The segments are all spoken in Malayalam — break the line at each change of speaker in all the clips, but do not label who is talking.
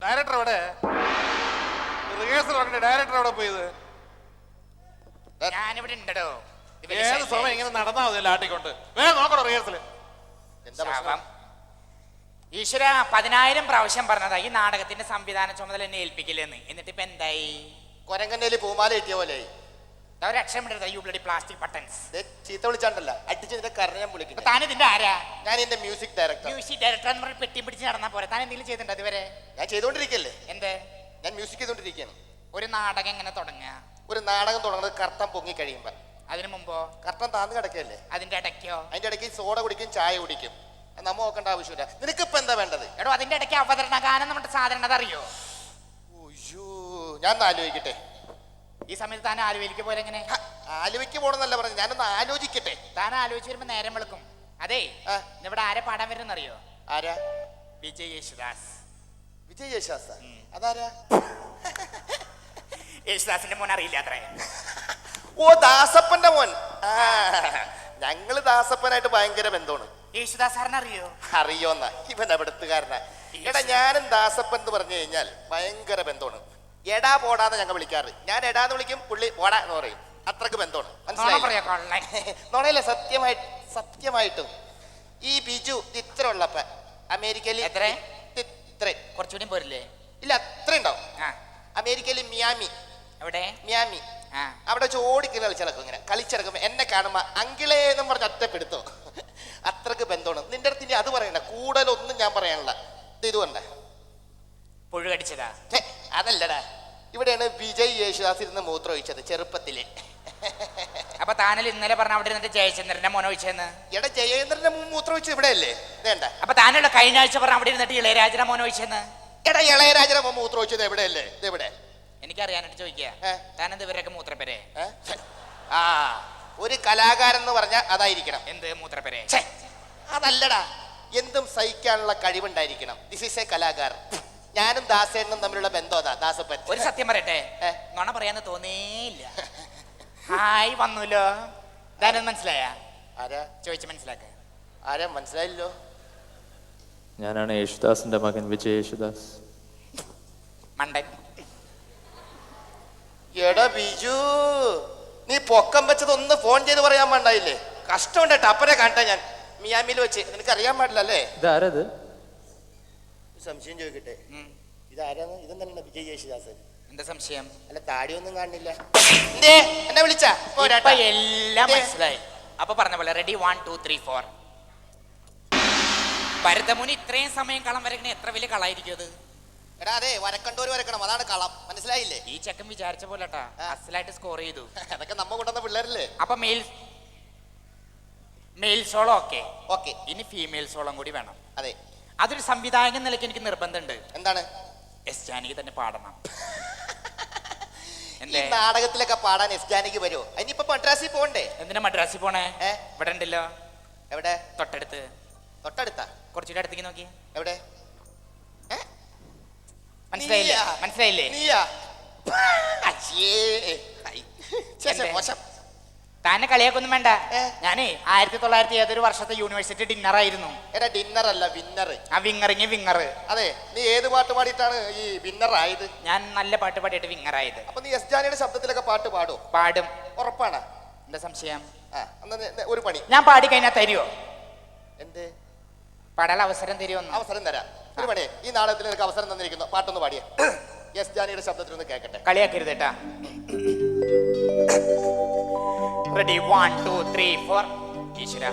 ഡയറക്ടർ എവിടെ? റിഹേഴ്സൽ പറഞ്ഞ ഡയറക്ടർ എവിടെ പോയത്?
ഞാനിവിടെ ഉണ്ടോ.
ഏത് സമയം ഇങ്ങനെ നടന്നാ മതി ആട്ടിക്കൊണ്ട്. വേഗം നോക്കണോ റിഹേഴ്സല്?
ഈശ്വര 10,000 പ്രാവശ്യം പറഞ്ഞതാ ഈ നാടകത്തിന്റെ സംവിധാന ചുമതല എന്നെ ഏൽപ്പിക്കില്ലെന്ന്. എന്നിട്ട് ഇപ്പൊ എന്തായി?
കൊരങ്ങന്റെ പൂമാല കിട്ടിയ പോലെ
പ്ലാസ്റ്റിക് ബട്ടൺസ്
ചീത്ത വിളിച്ചാണ്ടല്ല അടിച്ചതിന്റെ കരഞ്ഞ ഞാൻ വിളിക്കും.
താൻ ഇതിന്റെ ആരാ?
ഞാൻ എന്റെ മ്യൂസിക് ഡയറക്ടർ.
മ്യൂസിക് ഡയറക്ടർ എന്ന് പറഞ്ഞ് പെട്ടി പിടിച്ച് നടന്നാ പോരെ. താൻ എന്തെങ്കിലും ചെയ്തിട്ടുണ്ട് അതുവരെ?
ഞാൻ ചെയ്തോണ്ടിരിക്കല്ലേ.
എന്ത്?
ഞാൻ മ്യൂസിക് ചെയ്തോണ്ടിരിക്കുകയാണ്.
ഒരു നാടകം എങ്ങനെ തുടങ്ങുക?
ഒരു നാടകം തുടങ്ങുന്നത് കർട്ടൻ പൊങ്ങി കഴിയുമ്പോ.
അതിനു മുമ്പോ
കർട്ടൻ താന്ന് കിടക്കല്ലേ.
അതിന്റെ ഇടയ്ക്കോ?
അതിന്റെ ഇടയ്ക്ക് സോഡ കുടിക്കും, ചായ കുടിക്കും. നമ്മ നോക്കേണ്ട ആവശ്യമില്ല. നിനക്കിപ്പോ എന്താ വേണ്ടത്?
എടോ അതിന്റെ ഇടയ്ക്ക് അവതരണ ഗാനം നമ്മുടെ സാധാരണ അറിയോ?
ഞാൻ ആലോചിക്കട്ടെ.
ഈ സമയത്ത് താൻ ആലുവയിലേക്ക് പോലെ എങ്ങനെ?
ആലുവയ്ക്ക് പോണെന്നല്ല പറഞ്ഞു, ഞാനൊന്ന് ആലോചിക്കട്ടെ.
താൻ ആലോചിച്ച് വരുമ്പോ നേരം വെളുക്കും. അതെ, ഇവിടെ ആരെ പാടാൻ വരുന്ന അറിയോ?
ആരാ?
വിജയ് യേശുദാസ്.
വിജയ് യേശുദാസ്? അതാരാ?
യേശുദാസിന്റെ മോൻ അറിയില്ല അത്രേ.
ഓ, ദാസപ്പന്റെ മോൻ. ഞങ്ങള് ദാസപ്പനായിട്ട് ഭയങ്കര ബന്ധമാണ്.
യേശുദാസ് സാറിന് അറിയോ?
അറിയോന്ന ഇവൻ എവിടത്തുകാരനാ. എടാ, ഞാനും ദാസപ്പൻ എന്ന് പറഞ്ഞു കഴിഞ്ഞാൽ ഭയങ്കര ബന്ധമാണ്. എടാ പോടാന്ന് ഞങ്ങൾ വിളിക്കാറ്. ഞാൻ എടാന്ന് വിളിക്കും, പുള്ളി പോടാ എന്ന് പറയും. അത്രക്ക് ബന്ധമാണ്. നോണയല്ലേ? സത്യമായിട്ടും ഈ ബിജു ഇത്ര ഉള്ളപ്പ അമേരിക്കയിൽ
കുറച്ചുകൂടി പോരില്ലേ?
ഇല്ല, അത്ര ഉണ്ടാവും. അമേരിക്കയിൽ മിയാമി.
എവിടെ?
മിയാമി. അവിടെ വെച്ച് ഓടിക്കുന്ന കളിച്ചിടക്കും. ഇങ്ങനെ കളിച്ചിടക്കുമ്പോ എന്നെ കാണുമ്പോ അങ്കിളേ എന്നും പറഞ്ഞ് ഒറ്റപ്പെടുത്തോ. അത്രക്ക് ബന്ധമാണ്. നിന്റെ അടുത്ത് ഇനി അത് പറയണ്ട, കൂടുതലൊന്നും ഞാൻ പറയാനുള്ള. ഇതുകൊണ്ട്
പുഴു കടിച്ചതാ?
അതല്ലടാ, ഇവിടെയാണ് വിജയ് യേശുദാസ് ഇരുന്ന് മൂത്രം ഒഴിച്ചത് ചെറുപ്പത്തില്.
അപ്പൊ താനൽ ഇന്നലെ പറഞ്ഞ അവിടെ ഇരുന്നിട്ട് ജയചന്ദ്രന്റെ മോനെ ഒഴിച്ചെന്ന്.
എടാ, ജയേന്ദ്രന്റെ മൂത്രം ഒഴിച്ചത് ഇവിടെ അല്ലേ? വേണ്ട.
അപ്പൊ താനുള്ള കഴിഞ്ഞ ആഴ്ച പറഞ്ഞ അവിടെ ഇരുന്നിട്ട് ഇളയരാജന്റെ മോനെ ഒഴിച്ചെന്ന്.
എടാ, ഇളയരാജന്റെ മൂത്രം ഒഴിച്ചത് എവിടെ അല്ലേ? ഇതെവിടെ?
എനിക്കറിയാനായിട്ട് ചോദിക്കുക. താനെന്ത് ഇവരൊക്കെ മൂത്രപ്പെരെ?
ഒരു കലാകാരൻ എന്ന് പറഞ്ഞാൽ അതായിരിക്കണം.
എന്ത് മൂത്രപ്പെരെ?
അതല്ലടാ, എന്തും സഹിക്കാനുള്ള കഴിവുണ്ടായിരിക്കണം. ദിസ് ഈസ് എ കലാകാരൻ. ഞാനും ദാസേനും തമ്മിലുള്ള ബന്ധം അതാ. ദാസപ്പൻ
ഒരു സത്യം പറയട്ടെ, നുണ പറയാന്ന് തോന്നേയില്ല. ഹായ് വന്നൂലോ. ഇതാരും മനസ്സിലായ?
ആരാ?
ചോദിച്ചു മനസ്സിലാക്ക.
ആരാ? മനസ്സിലായില്ലോ.
ഞാനാണ് യേശുദാസിന്റെ മകൻ വിജയ് യേശുദാസ്.
മണ്ടൻ.
എടാ ബിജു, നീ പൊക്കം വെച്ചത് ഒന്ന് ഫോൺ ചെയ്ത് പറയാൻ വേണ്ടായില്ലേ? കഷ്ടമുണ്ടേട്ടോ. അപ്പനെ കാണട്ടെ ഞാൻ മിയാമിയിൽ വെച്ച്. നിനക്ക് അറിയാൻ പാടില്ല അല്ലേ?
ഇതാരത്?
സംശയം ചോദിക്കട്ടെ, ഇതാരാന്ന്? ഇതെന്താണ് വിജയ് യേശുദാസ്?
എന്താ സംശയം?
അല്ല, താടിയൊന്നും കാണില്ല. എന്നെ വിളിച്ച
എല്ലാം മനസ്സിലായി. അപ്പൊ പറഞ്ഞ പോലെ റെഡി 1 2 3 4. ഭരതമുനി ഇത്രയും സമയം കളം വരക്കണേ എത്ര വലിയ കളായിരിക്കും അത്?
എടാ, അതെ, വരക്കണ്ടോര് വരക്കണം, അതാണ് കളം. മനസ്സിലായില്ലേ?
ഈ ചെക്കൻ വിചാരിച്ച പോലെട്ടാ അസലായിട്ട് സ്കോർ ചെയ്തു.
അതൊക്കെ നമ്മ കൊണ്ടുവന്ന പിള്ളേരല്ലേ?
അപ്പൊ മെയിൽ സോളോ
ഓക്കെ.
ഇനി ഫീമെയിൽ സോളം കൂടി വേണം.
അതെ.
അതൊരു സംവിധായകൻ നിലയ്ക്ക് എനിക്ക് നിർബന്ധമുണ്ട്.
എന്താണ്?
എസ് ജാനകി തന്നെ പാടണം.
ഈ നാടകത്തിലൊക്കെ പാടാൻ എസ് ജാനകി വരുമോ? ഇനിയിപ്പോ മദ്രാസിൽ പോണ്ടേ?
എന്തിനാ മദ്രാസിൽ പോണേ? ഇവിടെ ഉണ്ടല്ലോ.
എവിടെ?
തൊട്ടടുത്ത്.
തൊട്ടടുത്താ?
കുറച്ചുകൂടെ അടുത്തേക്ക് നോക്കി.
എവിടെ?
മനസ്സിലായില്ലേ?
നീയാ? മോശം.
താനെ കളിയാക്കൊന്നും വേണ്ട. ഞാനേ 1900 ഏതൊരു വർഷത്തെ യൂണിവേഴ്സിറ്റി ഡിന്നർ ആയിരുന്നു.
ഡിന്നർ അല്ല, വിന്നർ.
വിങ്ങർ.
അതെ. നീ ഏത് പാട്ട് പാടിയിട്ടാണ് ഈ വിന്നർ ആയത്?
ഞാൻ നല്ല പാട്ട് പാടിയിട്ട് വിങ്ങർ ആയത്.
അപ്പൊ നീ എസ് ജാനയുടെ ശബ്ദത്തിലൊക്കെ പാട്ട് പാടും?
പാടും.
ഉറപ്പാണ്?
എന്താ സംശയം?
ഒരു പണി
ഞാൻ പാടി കഴിഞ്ഞാൽ തരുമോ?
എന്ത്
പാടാൻ അവസരം തരുമോ?
അവസരം തരാം. ഒരു പണി, ഈ നാടകത്തിൽ നിനക്ക് അവസരം തന്നിരിക്കുന്നു. പാട്ടൊന്ന് പാടിയ എസ് ജാനയുടെ ശബ്ദത്തിലൊന്ന് കേൾക്കട്ടെ.
കളിയാക്കരുത് കേട്ടാ. റെഡി 1 2 3 4. ഈശ്വര.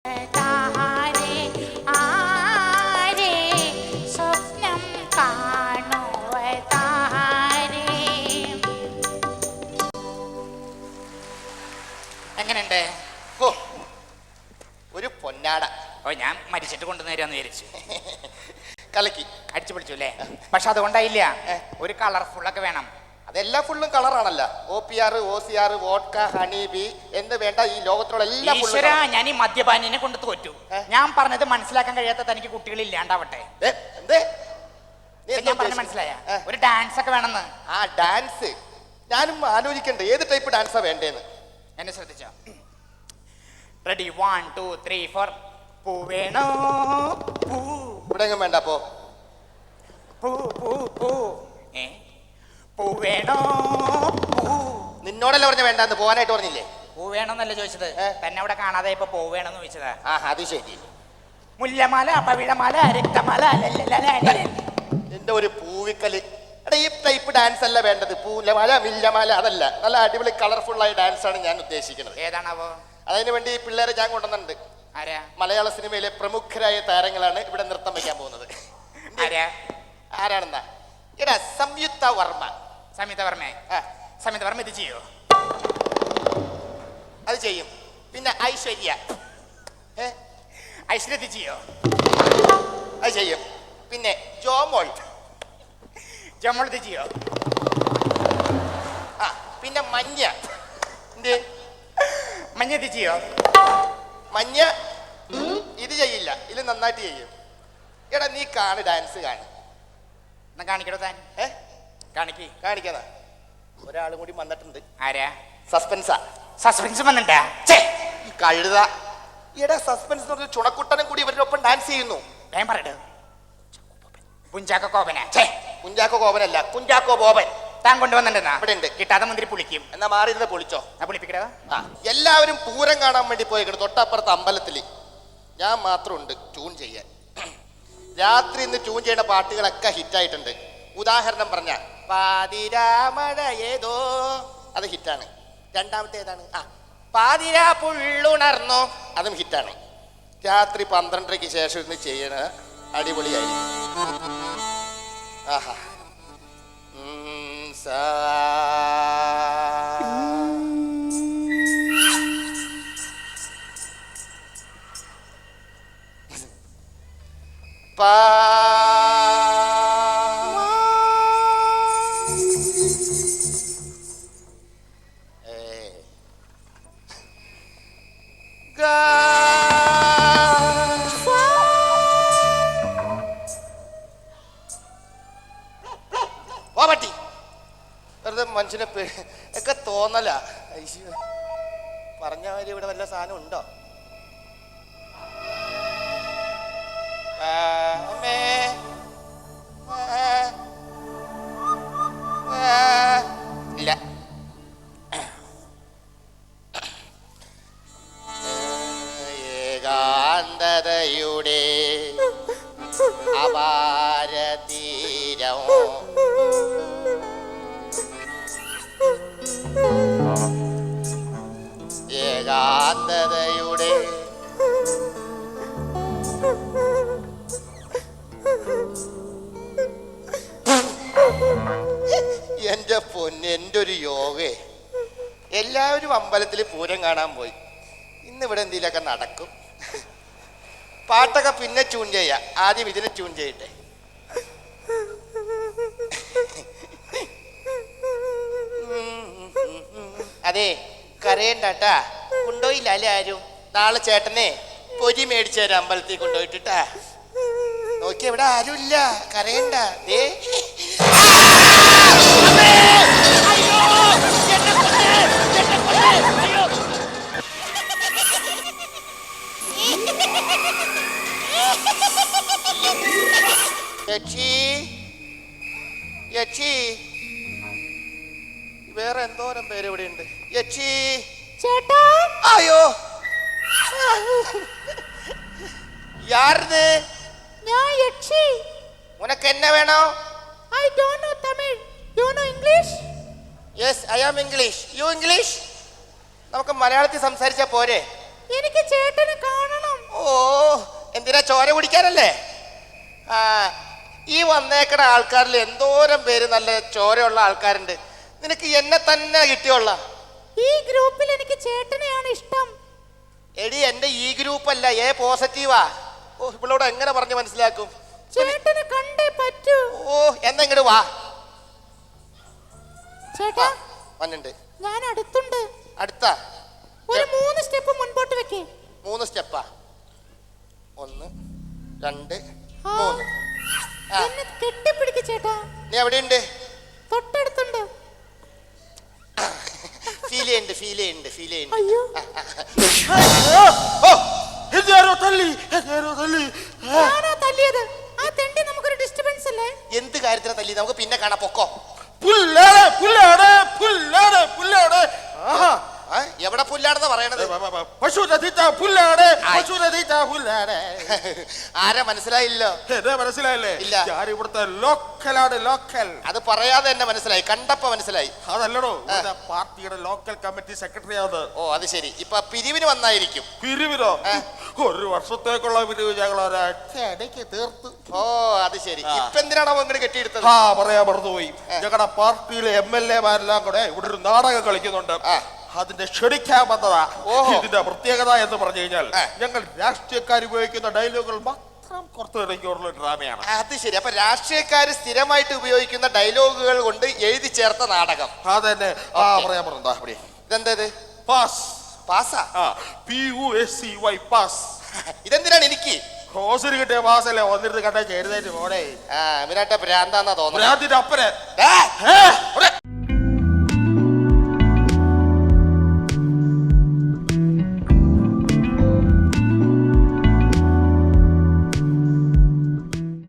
താരേ ആരേ സ്വപ്നം കാണുവതാരേ. എങ്ങനെയുണ്ട്?
ഓ ഒരു പൊന്നാട.
ഓ ഞാൻ മരിച്ചിട്ട് കൊണ്ടുവന്നേരാന്ന് വിചാരിച്ചു.
കലക്കി
അടിച്ചു പിടിച്ചു അല്ലേ? പക്ഷെ അതുകൊണ്ടായില്ല, ഒരു കളർഫുൾ ഒക്കെ വേണം.
അതെല്ലാം ഫുള്ളും കളറാണല്ലോ. OPR OCR vodka honey bee എന്ന് വേണ്ട ഈ ലോകത്തിലുള്ള എല്ലാ
ഈശ്വര, ഞാൻ ഈ മദ്യപാനിനെ കൊണ്ട് തോറ്റു. ഞാൻ പറഞ്ഞത് മനസ്സിലാക്കാൻ കഴിയാത്ത തനിക്ക് കുട്ടികൾ ഇല്ലാണ്ടാവട്ടെ. ഞാൻ പറഞ്ഞ മനസ്സിലായ? ഒരു ഡാൻസ് ഒക്കെ വേണമെന്ന്.
ആ ഡാൻസ് ഞാനും ആലോചിക്കണ്ടേ ഏത് ടൈപ്പ് ഡാൻസാ വേണ്ടേന്ന്.
എന്നെ ശ്രദ്ധിച്ചോ? റെഡി 1 2 3 4. പൂ വേണോ പൂ?
ഇവിടെ എങ്ങും വേണ്ട. അപ്പോ
പൂ പൂ പൂ പൂ വേണോ പൂ?
നിന്നോടല്ലേ പറഞ്ഞ വേണ്ടെന്ന്, പോകാനായിട്ട് പറഞ്ഞില്ലേ?
പൂ വേണമെന്നല്ല ചോദിച്ചത്, തന്നെ അവിടെ കാണാതെ ഇപ്പൊ പൂ വേണമെന്ന് ചോദിച്ചതാ.
ആ അത് ശരി.
മുല്ലമാല പവിഴമാല രക്തമാല
എന്റെ ഒരു പൂവിക്കല്. എടാ ഈ ടൈപ്പ് ഡാൻസ് അല്ല വേണ്ടത്. പൂലമാല മില്ലമാല അതല്ല. നല്ല അടിപൊളി കളർഫുൾ ആയ ഡാൻസ് ആണ് ഞാൻ ഉദ്ദേശിക്കുന്നത്.
ഏതാണാവോ?
അതിനു വേണ്ടി പിള്ളേരെ ഞാൻ കൊണ്ടുവന്നിട്ടുണ്ട്.
ആരാ?
മലയാള സിനിമയിലെ പ്രമുഖരായ താരങ്ങളാണ് ഇവിടെ നൃത്തം വയ്ക്കാൻ പോകുന്നത്.
ആരാ?
ആരാണെന്നാ? എടാ സംയുക്ത വർമ്മ.
സംയുക്ത വർമ്മ? സംയുക്ത വർമ്മ ഇത് ചെയ്യോ?
അത് ചെയ്യും. പിന്നെ ഐശ്വര്യ
ഐശ്വര്യ ഇത് ചെയ്യോ?
അത് ചെയ്യും. പിന്നെ ജോമോൾ
ജോമോൾ ഇത് ചെയ്യോ?
ആ പിന്നെ മഞ്ഞ.
മഞ്ഞ ഇത് ചെയ്യോ?
മഞ്ഞ ഇത് ചെയ്യില്ല, ഇത് നന്നായിട്ട് ചെയ്യും. എടാ നീ കാണ്, ഡാൻസ് കാണ്.
എന്നാ കാണിക്കടോ താൻ.
കാണിക്കാതാ. ഒരാളും കൂടി വന്നിട്ടുണ്ട്.
ആരാ?
സസ്പെൻസാ.
സസ്പെൻസ് വന്നിട്ടാ
കഴുത. എടാ സസ്പെൻസ് എന്ന് പറഞ്ഞ ചുണക്കുട്ടനും കൂടി ഇവരുടെ ഒപ്പം ഡാൻസ് ചെയ്യുന്നു.
ഞാൻ പറയട്ടെ, പുഞ്ചാക്കോ കോപന.
കുഞ്ചാക്കോ കോപനല്ല, കുഞ്ചാക്കോ ബോബൻ.
താൻ കൊണ്ടുവന്നിട്ടുണ്ടാ?
ഇവിടെ ഉണ്ട്.
കിട്ടാതെ മുന്തിരി പുളിക്കും.
എന്നാ മാറിയിരുന്ന് പൊളിച്ചോ.
പുളിപ്പിക്കടാ.
ആ എല്ലാവരും പൂരം കാണാൻ വേണ്ടി പോയേക്കണം തൊട്ടപ്പുറത്ത് അമ്പലത്തിൽ. ഞാൻ മാത്രമുണ്ട് ട്യൂൺ ചെയ്യാൻ. രാത്രി ഇന്ന് ട്യൂൺ ചെയ്യുന്ന പാട്ടുകളൊക്കെ ഹിറ്റായിട്ടുണ്ട്. ഉദാഹരണം പറഞ്ഞ പാതിരാമഴ ഏതോ, അത് ഹിറ്റാണ്. രണ്ടാമത്തെ ഏതാണ്? ആ പാതിരാ പുള്ളുണർന്നോ, അതും ഹിറ്റാണ്. രാത്രി 12:30 ശേഷം ഇന്ന് ചെയ്യണ അടിപൊളിയായിരിക്കും. ആഹാ പറ്റി വെറുതെ മനുഷ്യനെ ഒക്കെ തോന്നല. പറഞ്ഞ മാതിരി ഇവിടെ വല്ല സാധനം ഉണ്ടോ? ഇല്ല. ഏകാന്തതയുടെ അപാരതീരം ഏകാന്തതയുടെ എന്റെ പൊന്ന്, എൻ്റെ ഒരു യോഗേ. എല്ലാവരും അമ്പലത്തിൽ പൂരം കാണാൻ പോയി. ഇന്നിവിടെ എന്തെങ്കിലുമൊക്കെ നടക്കും. പാട്ടൊക്കെ പിന്നെ ട്യൂൺ ചെയ്യാം. ആദ്യം ഇതിനെ ട്യൂൺ ചെയ്യട്ടെ. അതെ കരയണ്ടാട്ടാ. കൊണ്ടുപോയില്ല അല്ലേ ആരും? നാളെ ചേട്ടനെ പൊരി മേടിച്ചു തരാം അമ്പലത്തിൽ കൊണ്ടുപോയിട്ടാ. നോക്കി ഇവിടെ ആരുമില്ല, കരയണ്ട. ദേ വേറെ എന്തോരം പേര് ഇവിടെ ഉണ്ട്. യച്ചി
ചേട്ടാ.
അയ്യോ യാരത്?
ഞാൻ യക്ഷി.
ഉനക്ക് എന്നെ വേണോ?
I don't know Tamil. You know English?
Yes, I am English. You English? നമുക്ക് മലയാളത്തിൽ സംസാരിച്ചാ പോരെ?
എനിക്ക് ചേട്ടനെ കാണണം.
ഓ എന്തിനാ ചോര കുടിക്കാനല്ലേ? ആ ഈ വന്നേക്കണ ആൾക്കാരിൽ എന്തോരം പേര് നല്ല ചോരയുള്ള ആൾക്കാരുണ്ട്. നിനക്ക് എന്നെ തന്നെ കിട്ടിയോള്ള?
ഈ ഗ്രൂപ്പിൽ എനിക്ക് ചേട്ടനെയാണ് ഇഷ്ടം.
എടി എന്റെ ഈ ഗ്രൂപ്പ് അല്ല, എ പോസിറ്റീവാ. ഓ ഇവളോട് എങ്ങനെ പറഞ്ഞു മനസ്സിലാക്കും?
ചേട്ടനെ കണ്ടേ പറ്റൂ.
ഓ എന്നാ ഇങ്ങോട്ട് വാ.
ചേട്ടാ
വന്നിണ്ട്.
ഞാൻ അടുത്തുണ്ട്.
അടുത്താ?
ഒരു 3 സ്റ്റെപ്പ് മുൻപോട്ട് വെക്കേ.
3 സ്റ്റെപ്പാ? 1 2
ആ.
3.
എന്നെ കെട്ടിപ്പിടിക്ക് ചേട്ടാ.
നീ എവിടെയുണ്ട്?
തൊട്ടടുത്തുണ്ട്.
ഫീൽ ചെയ്യുന്നുണ്ട്.
അയ്യോ ഞാനാ തല്ലിയത്. ആ തെണ്ടി നമുക്കൊരു ഡിസ്റ്റർബൻസ് അല്ലേ?
എന്ത് കാര്യത്തിനാ തല്ലി? നമുക്ക് പിന്നെ കാണാം, പൊക്കോ. എവിടെ പുല്ലാണെന്ന് പറയണത്? ആരാ മനസ്സിലായില്ലോ?
മനസ്സിലായില്ലേ?
ഇല്ല.
ഞാൻ ഇവിടുത്തെ ലോക്കലാണ്, ലോക്കൽ.
അത് പറയാതെ തന്നെ മനസ്സിലായി, കണ്ടപ്പോ മനസ്സിലായി.
അതല്ലടോ പാർട്ടിയുടെ ലോക്കൽ കമ്മിറ്റി സെക്രട്ടറി ആണ്.
ഓ അത് ശരി. ഇപ്പൊ പിരിവിന് വന്നായിരിക്കും.
പിരിവിനോ? ഒരു വർഷത്തേക്കുള്ള പിരിവ് ഞങ്ങൾ ഒരൊറ്റയടിക്ക് തീർത്തു.
ഓ അത് ശരി. ഇപ്പൊ എന്തിനാണോ ഇങ്ങോട്ട് കെട്ടിയെടുത്തത്?
ആ പറയാൻ മറന്നുപോയി. ഞങ്ങളുടെ പാർട്ടിയിലെ MLA-മാരെല്ലാം കൂടെ ഇവിടെ ഒരു നാടകം കളിക്കുന്നുണ്ട്. അതിന്റെ ക്ഷണിക്കാൻ വന്നതാ. ഇതിന്റെ പ്രത്യേകത എന്ന് പറഞ്ഞു കഴിഞ്ഞാൽ ഞങ്ങൾ രാഷ്ട്രീയക്കാർ ഉപയോഗിക്കുന്ന ഡയലോഗുകൾ മാത്രം പുറത്തിറങ്ങിയുള്ള ഡ്രാമയാണ്.
അത് ശരി. അപ്പൊ രാഷ്ട്രീയക്കാര് സ്ഥിരമായിട്ട് ഉപയോഗിക്കുന്ന ഡയലോഗുകൾ കൊണ്ട് എഴുതി ചേർത്ത നാടകം.
അതന്നെ. പറയാൻ പറഞ്ഞതാ.
ഇതെന്തത്?
പാസ്.
പാസാ?
PUSCY pass.
ഇതെന്തിനാണ് എനിക്ക്?
ഹോസിന് കിട്ടിയ പാസല്ലേ വന്നിരുന്ന് കണ്ടാ ചേരുന്നതിന് പോടെ.
ഇവനാട്ട ഭ്രാന്താന്നാ തോന്നുന്നത്.
ഭ്രാന്തിന്റെ അപ്പനെ.
ഏ,